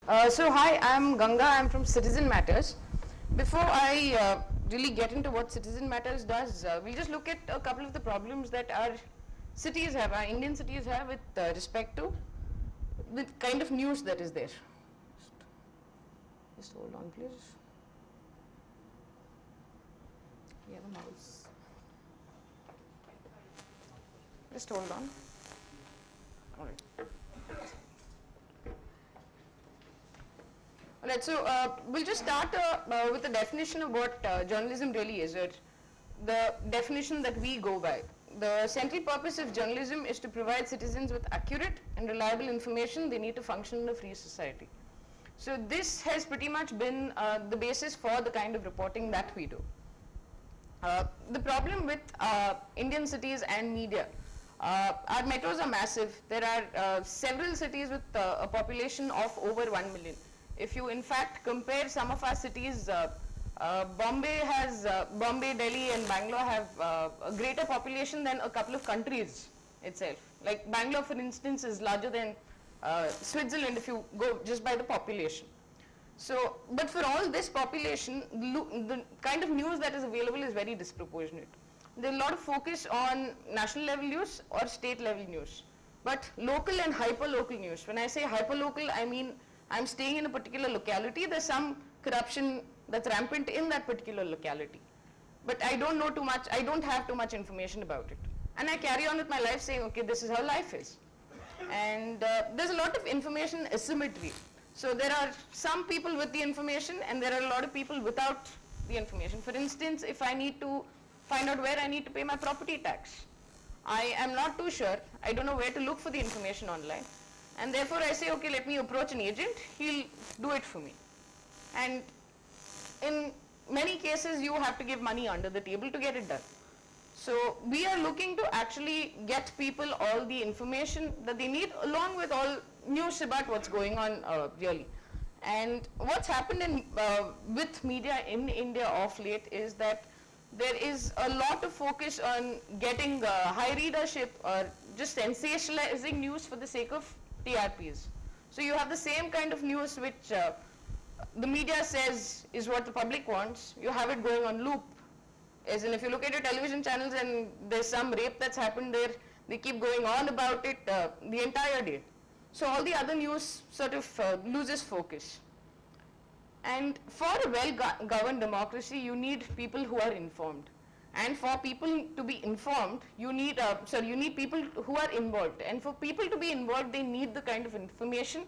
So hi, I'm Ganga. I'm from Citizen Matters. Before I really get into what Citizen Matters does, we'll just look at a couple of the problems that our cities have, our Indian cities have with respect to the kind of news that is there. Just hold on, please. We have a mouse. Just hold on. All right. Alright, so we'll just start with a definition of what journalism really is, or the definition that we go by. The central purpose of journalism is to provide citizens with accurate and reliable information they need to function in a free society. So this has pretty much been the basis for the kind of reporting that we do. The problem with Indian cities and media, our metros are massive. There are several cities with a population of over 1 million. If you in fact compare some of our cities, Bombay, Delhi and Bangalore have a greater population than a couple of countries itself. Like Bangalore, for instance, is larger than Switzerland if you go just by the population. So, but for all this population, the kind of news that is available is very disproportionate. There's a lot of focus on national level news or state level news, but local and hyper-local news. When I say hyper-local, I mean I'm staying in a particular locality, there's some corruption that's rampant in that particular locality. But I don't know too much, I don't have too much information about it. And I carry on with my life saying, okay, this is how life is. And there's a lot of information asymmetry. So there are some people with the information and there are a lot of people without the information. For instance, if I need to find out where I need to pay my property tax, I am not too sure, I don't know where to look for the information online. And therefore I say, okay, let me approach an agent, he'll do it for me. And in many cases, you have to give money under the table to get it done. So we are looking to actually get people all the information that they need, along with all news about what's going on really. And what's happened with media in India of late is that there is a lot of focus on getting high readership or just sensationalizing news for the sake of TRPs. So you have the same kind of news which the media says is what the public wants. You have it going on loop. As in, if you look at your television channels and there's some rape that's happened there, they keep going on about it the entire day. So all the other news sort of loses focus. And for a well-governed democracy, you need people who are informed. And for people to be informed, you need people who are involved. And for people to be involved, they need the kind of information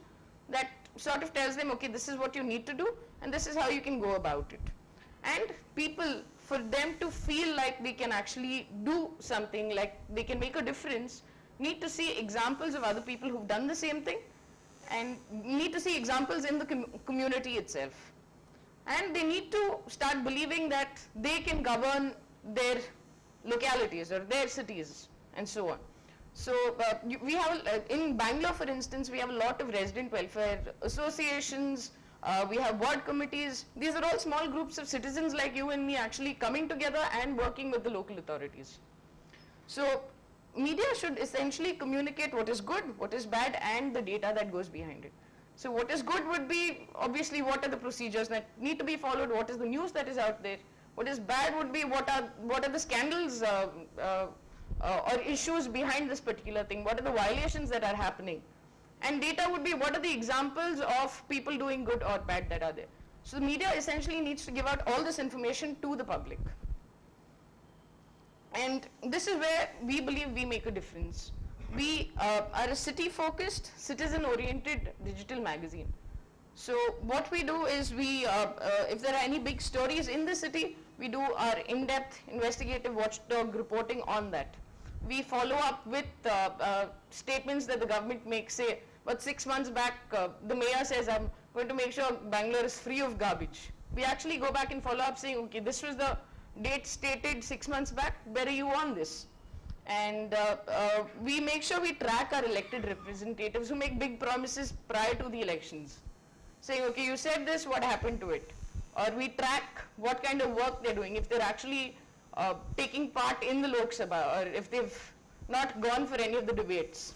that sort of tells them, okay, this is what you need to do, and this is how you can go about it. And people, for them to feel like they can actually do something, like they can make a difference, need to see examples of other people who've done the same thing, and need to see examples in the community itself. And they need to start believing that they can govern their localities or their cities and so on. So we have, in Bangalore for instance, we have a lot of resident welfare associations, we have ward committees. These are all small groups of citizens like you and me actually coming together and working with the local authorities. So media should essentially communicate what is good, what is bad, and the data that goes behind it. So what is good would be, obviously, what are the procedures that need to be followed, what is the news that is out there. What is bad would be what are the scandals or issues behind this particular thing, what are the violations that are happening. And data would be what are the examples of people doing good or bad that are there. So the media essentially needs to give out all this information to the public. And this is where we believe we make a difference. We are a city-focused, citizen-oriented digital magazine. So what we do is we, if there are any big stories in the city, we do our in-depth investigative watchdog reporting on that. We follow up with statements that the government makes, say, but 6 months back, the mayor says, I'm going to make sure Bangalore is free of garbage. We actually go back and follow up saying, okay, this was the date stated 6 months back, where are you on this? And we make sure we track our elected representatives who make big promises prior to the elections. Saying, okay, you said this, what happened to it? Or we track what kind of work they're doing, if they're actually taking part in the Lok Sabha, or if they've not gone for any of the debates.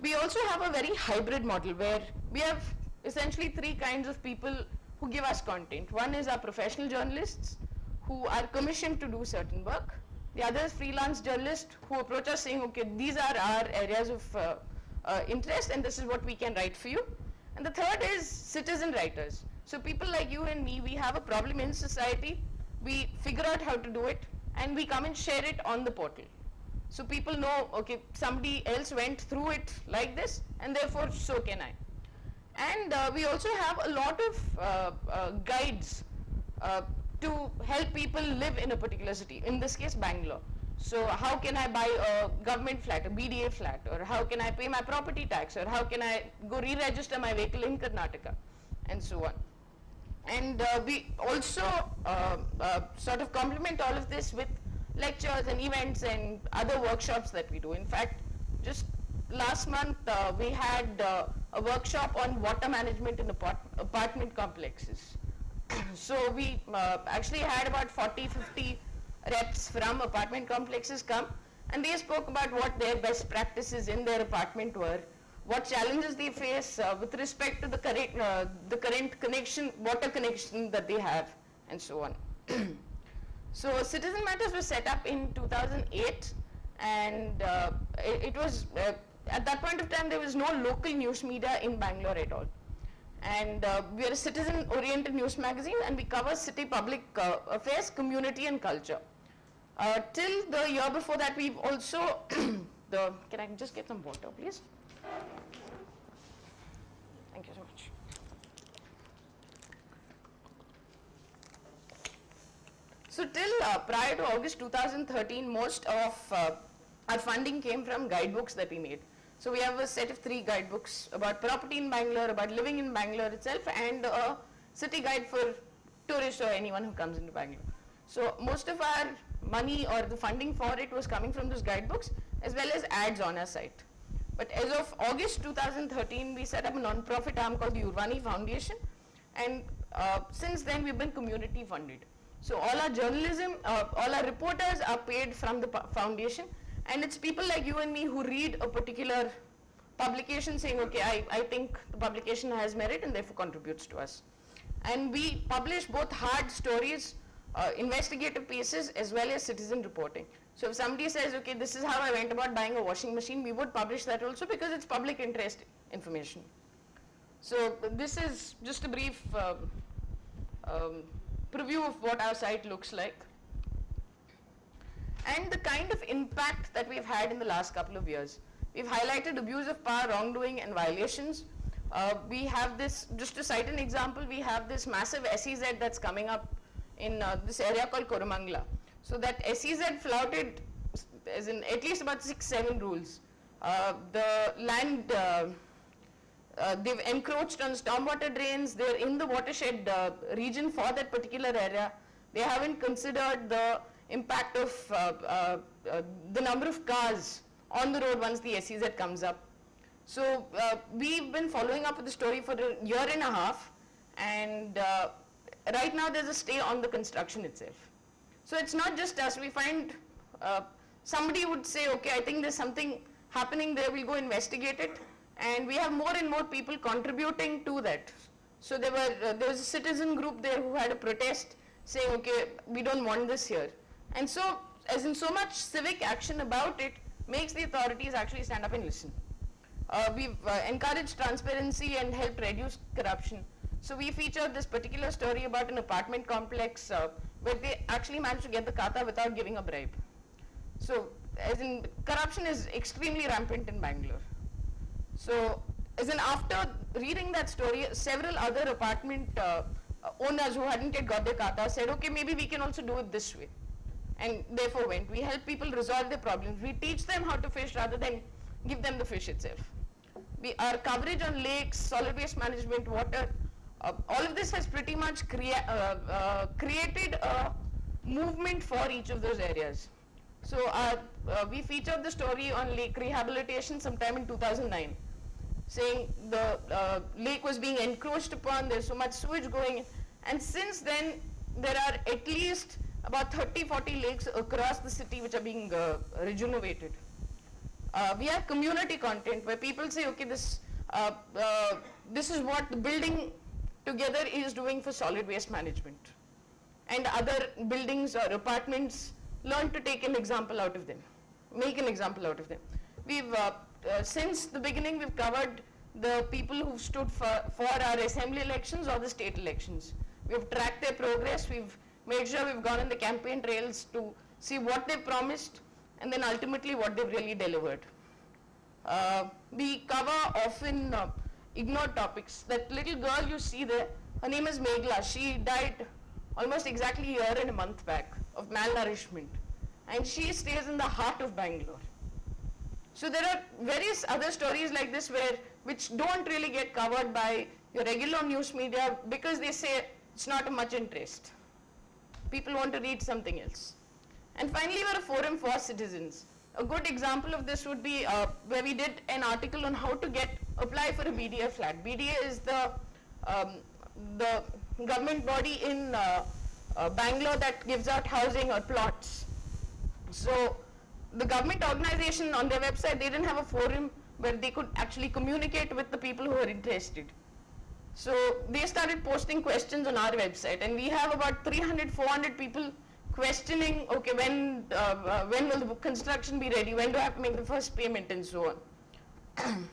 We also have a very hybrid model where we have essentially three kinds of people who give us content. One is our professional journalists who are commissioned to do certain work. The other is freelance journalists who approach us saying, okay, these are our areas of interest and this is what we can write for you. And the third is citizen writers. So people like you and me, we have a problem in society, we figure out how to do it, and we come and share it on the portal. So people know, okay, somebody else went through it like this, and therefore so can I. And we also have a lot of guides to help people live in a particular city, in this case Bangalore. So how can I buy a government flat, a BDA flat, or how can I pay my property tax, or how can I go re-register my vehicle in Karnataka, and so on. And we also sort of complement all of this with lectures and events and other workshops that we do. In fact, just last month we had a workshop on water management in apartment complexes. So we actually had about 40-50 reps from apartment complexes come, and they spoke about what their best practices in their apartment were, what challenges they face with respect to the current connection, water connection that they have, and so on. So Citizen Matters was set up in 2008, and it was, at that point of time, there was no local news media in Bangalore at all. And we are a citizen-oriented news magazine, and we cover city public affairs, community, and culture. Till the year before that, we've also, can I just get some water, please? Thank you so much. So till prior to August 2013, most of our funding came from guidebooks that we made. So we have a set of 3 guidebooks about property in Bangalore, about living in Bangalore itself, and a city guide for tourists or anyone who comes into Bangalore. So most of our money or the funding for it was coming from those guidebooks as well as ads on our site. But as of August 2013, we set up a non-profit arm called the Urvani Foundation, and since then we've been community funded. So all our journalism, all our reporters are paid from the foundation, and it's people like you and me who read a particular publication saying, okay, I think the publication has merit and therefore contributes to us. And we publish both hard stories, investigative pieces, as well as citizen reporting. So if somebody says, okay, this is how I went about buying a washing machine, we would publish that also because it's public interest information. So this is just a brief preview of what our site looks like. And the kind of impact that we've had in the last couple of years. We've highlighted abuse of power, wrongdoing, and violations. We have this, just to cite an example, we have this massive SEZ that's coming up in this area called Koramangala. So that SEZ flouted as in at least about 6-7 rules. The land, they've encroached on stormwater drains, they're in the watershed region for that particular area. They haven't considered the impact of the number of cars on the road once the SEZ comes up. So we've been following up with the story for a year and a half, and right now there's a stay on the construction itself. So it's not just us. We find somebody would say, okay, I think there's something happening there, we'll go investigate it, and we have more and more people contributing to that. So there was a citizen group there who had a protest saying, okay, we don't want this here. And so, as in so much civic action about it makes the authorities actually stand up and listen. We've encouraged transparency and helped reduce corruption. So we featured this particular story about an apartment complex where they actually managed to get the kata without giving a bribe. So, as in, corruption is extremely rampant in Bangalore. So, as in, after reading that story, several other apartment owners who hadn't yet got their kata said, okay, maybe we can also do it this way. And therefore went. We help people resolve their problems. We teach them how to fish rather than give them the fish itself. Our coverage on lakes, solid waste management, water, all of this has pretty much created a movement for each of those areas. So we featured the story on lake rehabilitation sometime in 2009, saying the lake was being encroached upon, there's so much sewage going in, and since then there are at least about 30-40 lakes across the city which are being rejuvenated. We have community content where people say, okay, this this is what the building together is doing for solid waste management. And other buildings or apartments learn to take an example out of them, make an example out of them. We've, since the beginning, we've covered the people who stood for our assembly elections or the state elections. We've tracked their progress, we've made sure we've gone on the campaign trails to see what they promised and then ultimately what they've really delivered. We cover often ignored topics. That little girl you see there, her name is Meghla. She died almost exactly a year and a month back of malnourishment. And she stays in the heart of Bangalore. So there are various other stories like this which don't really get covered by your regular news media because they say it's not of much interest. People want to read something else. And finally, we're a forum for citizens. A good example of this would be where we did an article on how to apply for a BDA flat. BDA is the government body in Bangalore that gives out housing or plots. So the government organization on their website, they didn't have a forum where they could actually communicate with the people who are interested. So they started posting questions on our website, and we have about 300, 400 people questioning, okay, when will the construction be ready? When do I have to make the first payment and so on.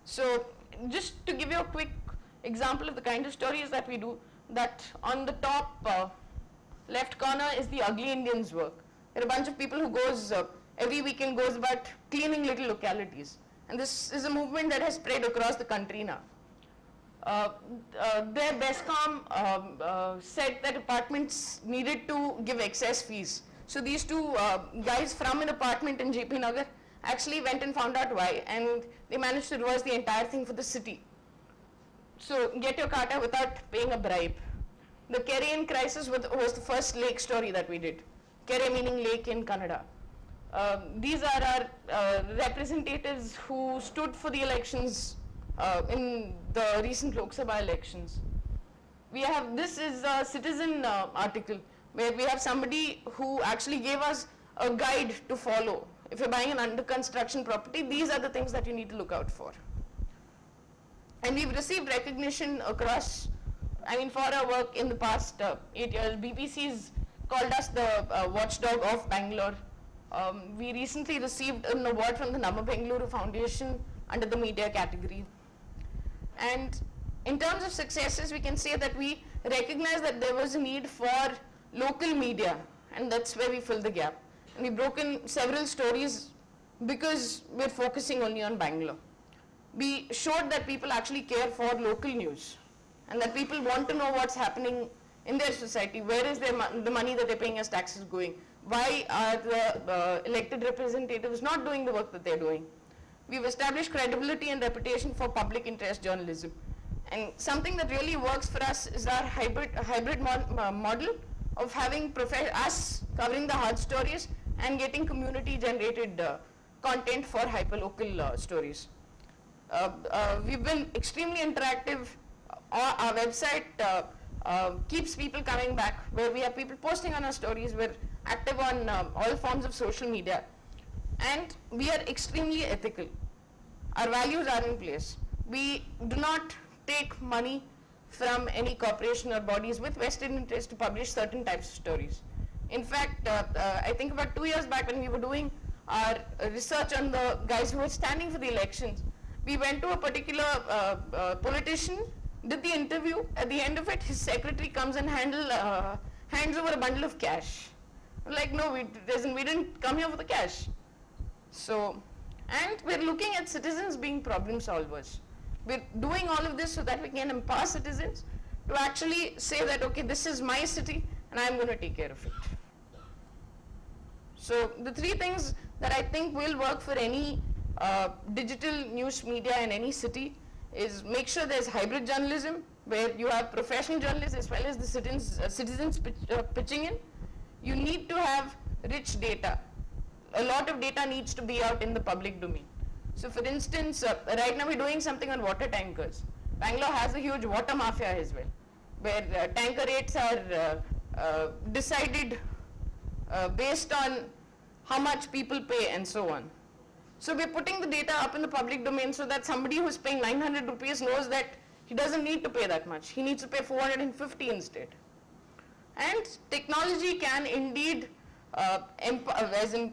So just to give you a quick example of the kind of stories that we do, that on the top left corner is the Ugly Indians work. There are a bunch of people who goes, every weekend goes about cleaning little localities. And this is a movement that has spread across the country now. Their BESCOM said that apartments needed to give excess fees. So these two guys from an apartment in JP Nagar actually went and found out why, and they managed to reverse the entire thing for the city. So get your kata without paying a bribe. The Kerayan crisis was the first lake story that we did. Kere meaning lake in Kannada. These are our representatives who stood for the elections in the recent Lok Sabha elections. This is a citizen article where we have somebody who actually gave us a guide to follow. If you're buying an under construction property, these are the things that you need to look out for. And we've received recognition across, for our work in the past 8 years. BPC's called us the watchdog of Bangalore. We recently received an award from the Nama Bengaluru Foundation under the media category. And in terms of successes, we can say that we recognize that there was a need for local media, and that's where we filled the gap. And we've broken several stories because we're focusing only on Bangalore. We showed that people actually care for local news and that people want to know what's happening in their society. Where is the money that they're paying as taxes going? Why are the elected representatives not doing the work that they're doing? We've established credibility and reputation for public interest journalism. And something that really works for us is our hybrid model of having us covering the hard stories and getting community generated content for hyperlocal stories. We've been extremely interactive. Our website keeps people coming back, where we have people posting on our stories. We're active on all forms of social media. And we are extremely ethical. Our values are in place. We do not take money from any corporation or bodies with vested interest to publish certain types of stories. In fact, I think about 2 years back when we were doing our research on the guys who were standing for the elections, we went to a particular politician, did the interview. At the end of it, his secretary comes and hands over a bundle of cash. We're like, no, we didn't come here for the cash. So, and we're looking at citizens being problem solvers. We're doing all of this so that we can empower citizens to actually say that, okay, this is my city and I'm going to take care of it. So the three things that I think will work for any digital news media in any city is make sure there's hybrid journalism, where you have professional journalists as well as the citizens pitching in. You need to have rich data. A lot of data needs to be out in the public domain. So for instance, right now we're doing something on water tankers. Bangalore has a huge water mafia as well, where tanker rates are decided based on how much people pay and so on. So we're putting the data up in the public domain so that somebody who's paying 900 rupees knows that he doesn't need to pay that much. He needs to pay 450 instead. And technology can indeed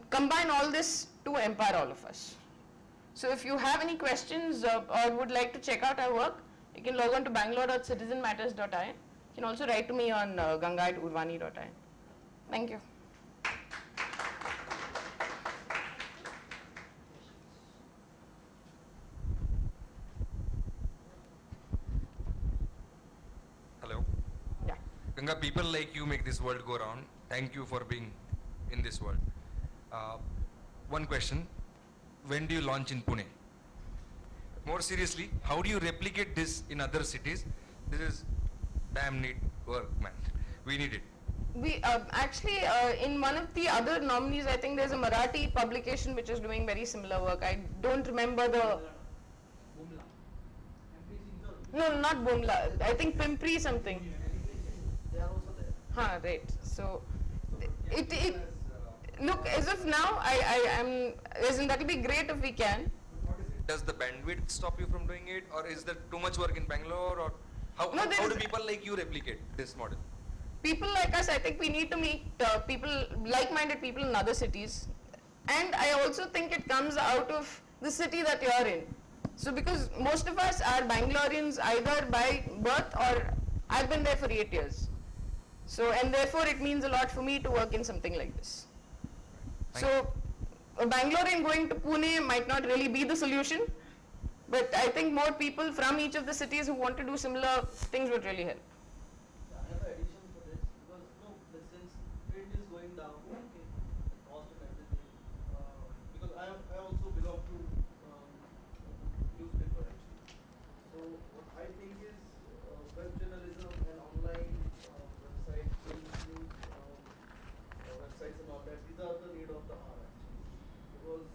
combine all this to empower all of us. So if you have any questions or would like to check out our work, you can log on to bangalore.citizenmatters.in. You can also write to me on ganga@urvani.in. Thank you. Hello. Yeah. Ganga, people like you make this world go round. Thank you for being in this world. One question. When do you launch in Pune? More seriously, how do you replicate this in other cities? This is damn neat work, man. We need it. We actually, in one of the other nominees, I think there's a Marathi publication which is doing very similar work. I don't remember the. No, not Bumla. I think Pimpri something. They are also there. Huh, right. So, it look, as of now, I am, isn't that will be great if we can. Does the bandwidth stop you from doing it, or is there too much work in Bangalore, or how, No, there how is- do people like you replicate this model? People like us, I think we need to meet people, like-minded people in other cities. And I also think it comes out of the city that you're in. So because most of us are Bangaloreans either by birth or I've been there for 8 years. So, and therefore it means a lot for me to work in something like this. Thank So, a Bangalorean going to Pune might not really be the solution, but I think more people from each of the cities who want to do similar things would really help. I have an addition for this because since print is going down, okay, the cost of everything. Because I also belong to newspaper actually. So what I think is web journalism and online websites, websites and all that. These are the need of the hour actually, because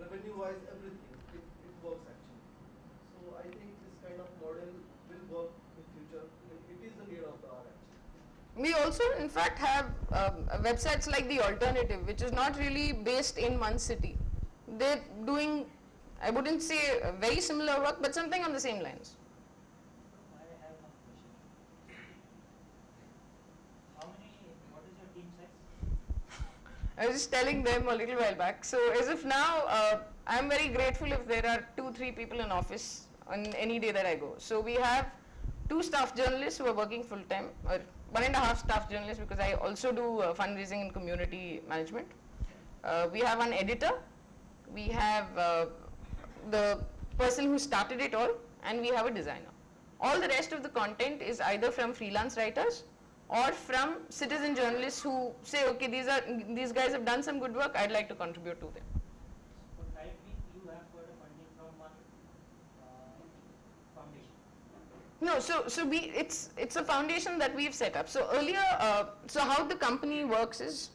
revenue-wise everything it works actually. So I think this kind of model will work in future. It is the need of the hour actually. We also, in fact, have websites like The Alternative, which is not really based in one city. They're doing, I wouldn't say very similar work, but something on the same lines. I have one question. What is your team size? I was just telling them a little while back. So as of now, I'm very grateful if there are 2-3 people in office on any day that I go. So we have 2 staff journalists who are working full time, or 1.5 staff journalists because I also do fundraising and community management. We have an editor. We have the person who started it all, and we have a designer. All the rest of the content is either from freelance writers or from citizen journalists who say, okay, these guys have done some good work, I'd like to contribute to them. So currently you have got a funding from one foundation. No, so it's a foundation that we've set up. So earlier, so how the company works is,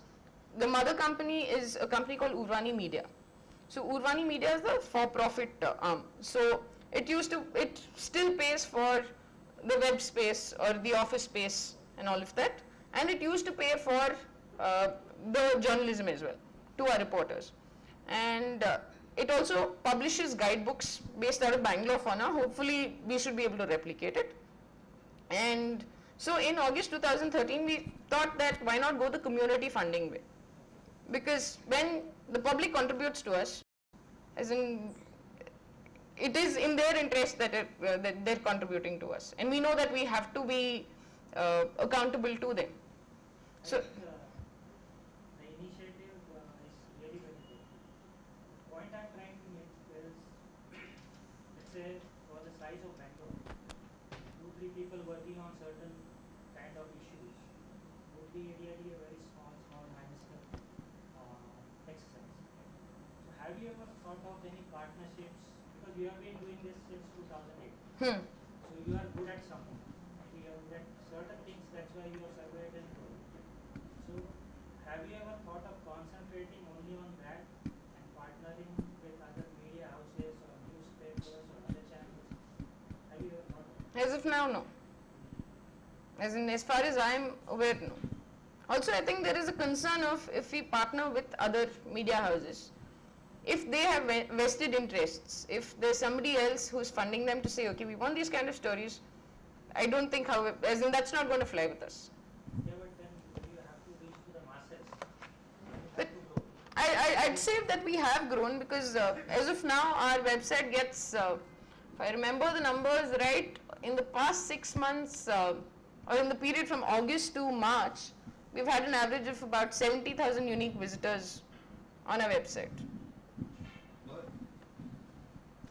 the mother company is a company called Urvani Media. So Urvani Media is the for-profit arm. So it still pays for the web space or the office space and all of that, and it used to pay for the journalism as well to our reporters. And it also publishes guidebooks based out of Bangalore for now. Hopefully we should be able to replicate it. And so in August 2013 we thought that why not go the community funding way, because when the public contributes to us, as in it is in their interest that they're contributing to us, and we know that we have to be accountable to them. So I think, the initiative is really very good. Point I'm trying to make is, let's say for the size of Bangalore, 2-3 people working on certain kind of issues would be really a very small minuscule exercise. So have you ever thought of any partnerships? Because you have been doing this since 2008. So you are good at something. Maybe you are good at certain things, that's why you are surveyed and grown. So have you ever thought of concentrating only on that and partnering with other media houses or newspapers or other channels? Have you ever thought of it? as of now, no. As far as I'm aware, no. Also, I think there is a concern of if we partner with other media houses, if they have vested interests, if there's somebody else who's funding them to say, okay, we want these kind of stories, I don't think how, as in that's not going to fly with us. Yeah, but then you have to reach to the masses. You But have to grow. I'd say that we have grown because as of now our website gets, if I remember the numbers right, in the past 6 months or in the period from August to March, we've had an average of about 70,000 unique visitors on our website. But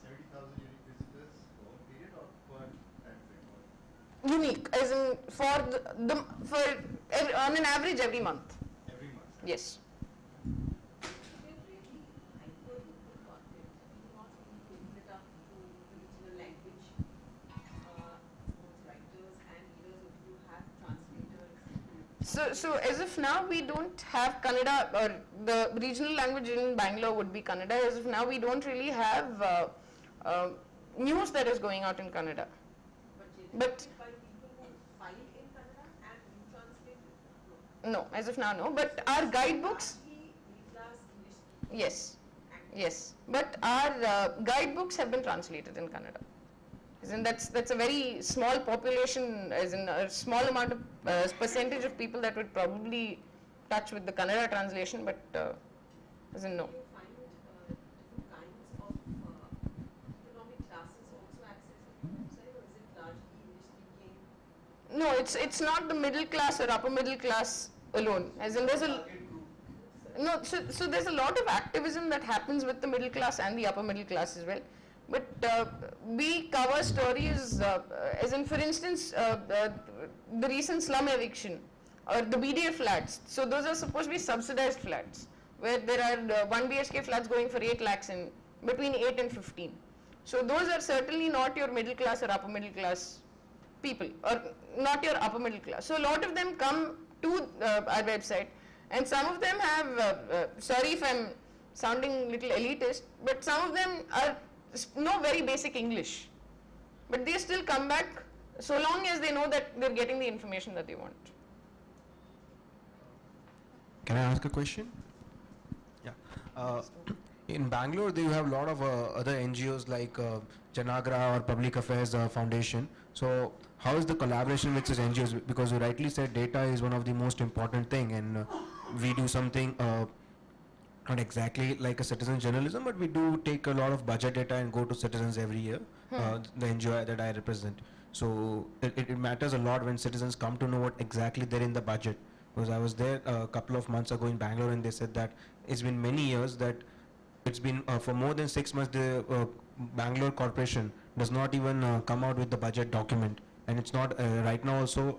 70,000 unique visitors for one period or per time frame? Unique, as in on an average every month. Every month. Yes. They're really hyper-local content. You not really open it up to the regional language. Both writers and readers, if you have translators. So as of now, we don't have Kannada, or the regional language in Bangalore would be Kannada. As of now, we don't really have news that is going out in Kannada. But generated by people who file in Kannada and you translate it? No, as of now, no. But our guidebooks, Largely middle-class English. yes, And yes. But our guidebooks have been translated in Kannada. As in that's a very small population, as in a small amount of percentage of people that would probably touch with the Kannada translation, but as in no. Do you find different kinds of economic classes also accessing the website, or is it largely English-speaking? No, it's not the middle class or upper middle class alone. As in there's a Target group. no, so there's a lot of activism that happens with the middle class and the upper middle class as well. But we cover stories, as in, for instance, the recent slum eviction or the BDA flats. So those are supposed to be subsidized flats, where there are 1 BHK flats going for 8 lakhs in between 8 and 15. So those are certainly not your middle class or upper middle class people, or not your upper middle class. So a lot of them come to our website, and some of them have, sorry if I'm sounding little elitist, but some of them know very basic English, but they still come back so long as they know that they're getting the information that they want. Can I ask a question? Yeah. In Bangalore, you have a lot of other NGOs like Janagra or Public Affairs Foundation. So, how is the collaboration with these NGOs? Because you rightly said data is one of the most important thing, and we do something not exactly like a citizen journalism, but we do take a lot of budget data and go to citizens every year. The NGO that I represent. So it matters a lot when citizens come to know what exactly they're in the budget. Because I was there a couple of months ago in Bangalore, and they said that it's been many years that it's been for more than 6 months the Bangalore Corporation does not even come out with the budget document. And it's not right now also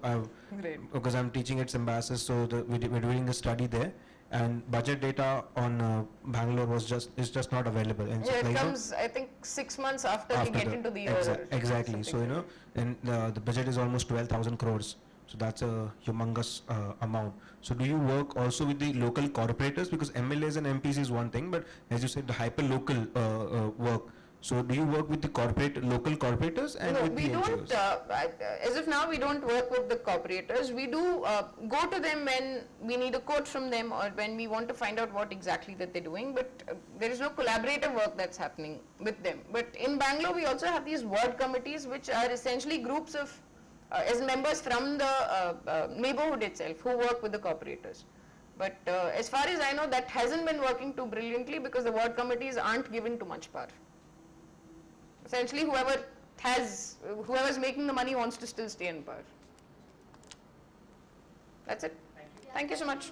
Great. because I'm teaching at Symbiosis, so we're doing a study there, and budget data on Bangalore is just not available. And so, Yeah, it like, comes, I think, 6 months after we get into the year. exactly. So and the budget is almost 12,000 crores. So that's a humongous amount. So do you work also with the local corporators, because MLAs and MPs is one thing, but as you said, the hyper local work. So do you work with the local corporators and No, with we the don't, NGOs? as of now, we don't work with the corporators. We do go to them when we need a quote from them or when we want to find out what exactly that they're doing, but there is no collaborative work that's happening with them. But in Bangalore, we also have these ward committees, which are essentially groups of, as members from the neighborhood itself who work with the corporators. But as far as I know, that hasn't been working too brilliantly because the ward committees aren't given too much power. Essentially, whoever's making the money wants to still stay in power. That's it. Thank you. Thank you so much.